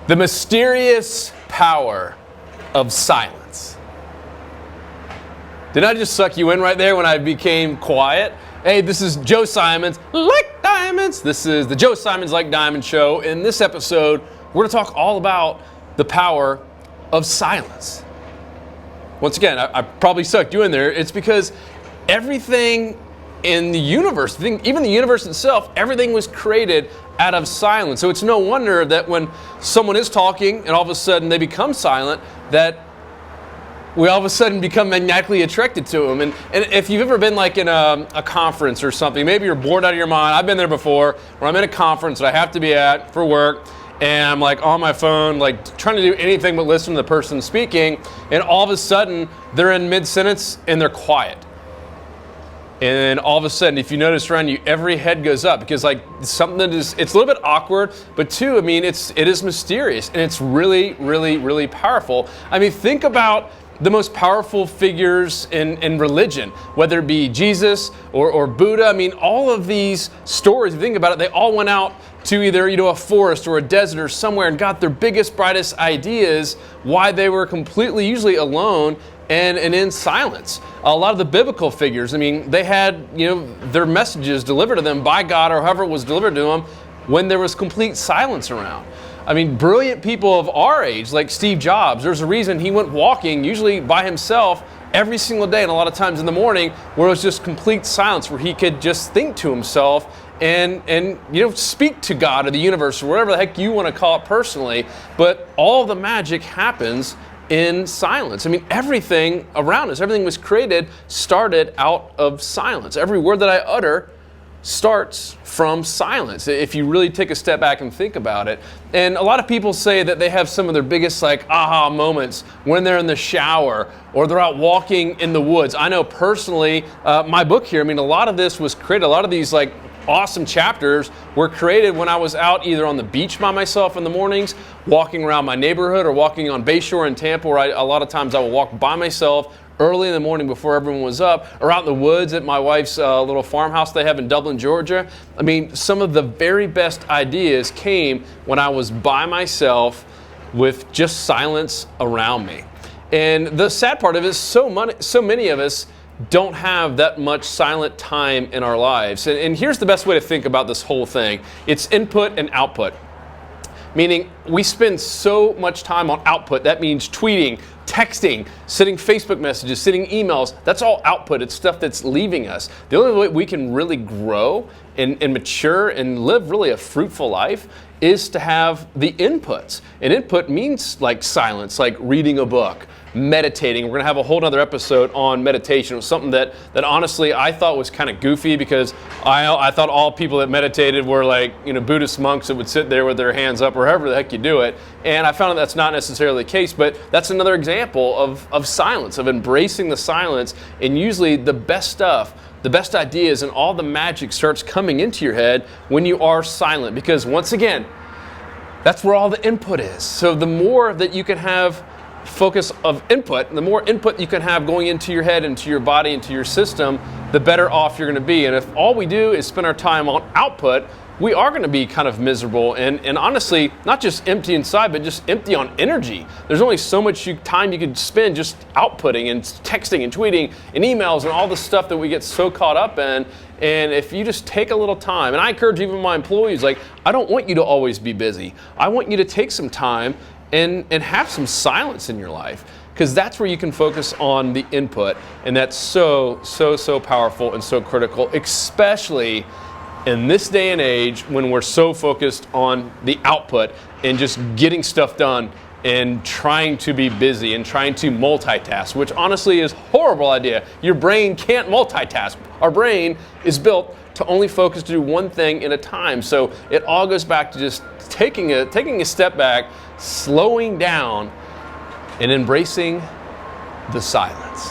The mysterious power of silence. Did I just suck you in right there when I became quiet? Hey, this is Joe Simonds, Like Diamonds. This is the Joe Simonds Like Diamonds show. In this episode, we're going to talk all about the power of silence. Once again, I probably sucked you in there. It's because everything in the universe, even the universe itself, everything was created out of silence. So it's no wonder that when someone is talking and all of a sudden they become silent, that we all of a sudden become magnetically attracted to them. And if you've ever been like in a conference or something, maybe you're bored out of your mind. I've been there before, where I'm in a conference that I have to be at for work, and I'm like on my phone, like trying to do anything but listen to the person speaking, and all of a sudden they're in mid-sentence and they're quiet. And all of a sudden, if you notice around you, every head goes up because like something that is, it's a little bit awkward, but two, I mean, it is mysterious and it's really, really, really powerful. I mean, think about the most powerful figures in religion, whether it be Jesus or Buddha. I mean, all of these stories, if you think about it, they all went out to either a forest or a desert or somewhere and got their biggest, brightest ideas why they were completely, usually alone and in silence. A lot of the biblical figures, I mean, they had their messages delivered to them by God or however it was delivered to them when there was complete silence around. I mean, brilliant people of our age, like Steve Jobs, there's a reason he went walking, usually by himself, every single day, and a lot of times in the morning, where it was just complete silence, where he could just think to himself and speak to God or the universe or whatever the heck you want to call it personally. But all the magic happens in silence. I mean, everything around us, everything was created, started out of silence. Every word that I utter starts from silence, if you really take a step back and think about it. And a lot of people say that they have some of their biggest like aha moments when they're in the shower or they're out walking in the woods. I know personally, my book here, I mean, a lot of this was created, a lot of these like awesome chapters were created when I was out either on the beach by myself in the mornings, walking around my neighborhood, or walking on Bayshore in Tampa, where a lot of times I would walk by myself early in the morning before everyone was up, or out in the woods at my wife's little farmhouse they have in Dublin, Georgia. I mean, some of the very best ideas came when I was by myself with just silence around me. And the sad part of it is so many of us don't have that much silent time in our lives. And here's the best way to think about this whole thing. It's input and output. Meaning we spend so much time on output. That means tweeting, texting, sending Facebook messages, sending emails. That's all output. It's stuff that's leaving us. The only way we can really grow and mature and live really a fruitful life is to have the inputs. And input means like silence, like reading a book, meditating. We're going to have a whole other episode on meditation. It was something that honestly I thought was kind of goofy, because I thought all people that meditated were like Buddhist monks that would sit there with their hands up or however the heck you do it. And I found that that's not necessarily the case, but that's another example of silence, of embracing the silence. And usually the best stuff, the best ideas, and all the magic starts coming into your head when you are silent, because once again, that's where all the input is. So the more that you can have focus of input, the more input you can have going into your head, into your body, into your system, the better off you're going to be. And if all we do is spend our time on output, we are going to be kind of miserable and honestly, not just empty inside, but just empty on energy. There's only so much time you could spend just outputting and texting and tweeting and emails and all the stuff that we get so caught up in. And if you just take a little time, and I encourage even my employees, like, I don't want you to always be busy. I want you to take some time and have some silence in your life, because that's where you can focus on the input. And that's so powerful and so critical, especially in this day and age when we're so focused on the output and just getting stuff done and trying to be busy and trying to multitask, which honestly is a horrible idea. Your brain can't multitask. Our brain is built to only focus to do one thing at a time. So it all goes back to just taking a step back, slowing down, and embracing the silence.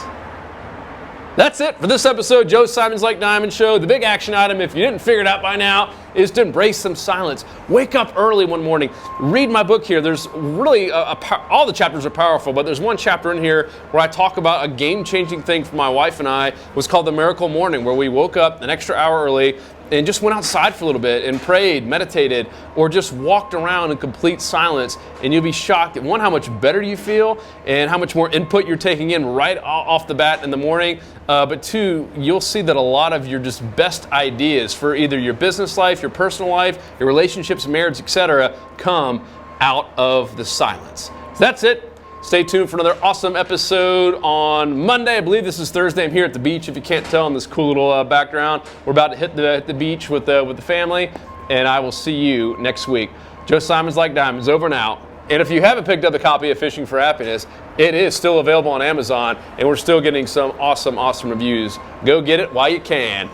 That's it for this episode, Joe Simonds Like Diamonds show. The big action item, if you didn't figure it out by now, is to embrace some silence. Wake up early one morning. Read my book here. There's really, all the chapters are powerful, but there's one chapter in here where I talk about a game-changing thing for my wife and I. It was called The Miracle Morning, where we woke up an extra hour early and just went outside for a little bit and prayed, meditated, or just walked around in complete silence, and you'll be shocked at one, how much better you feel and how much more input you're taking in right off the bat in the morning. But two, you'll see that a lot of your just best ideas for either your business life, your personal life, your relationships, marriage, etc., come out of the silence. So that's it. Stay tuned for another awesome episode on Monday. I believe this is Thursday. I'm here at the beach, if you can't tell, in this cool little background. We're about to hit the beach with the family, and I will see you next week. Joe Simonds Like Diamonds, over and out. And if you haven't picked up a copy of Fishing for Happiness, it is still available on Amazon, and we're still getting some awesome reviews. Go get it while you can.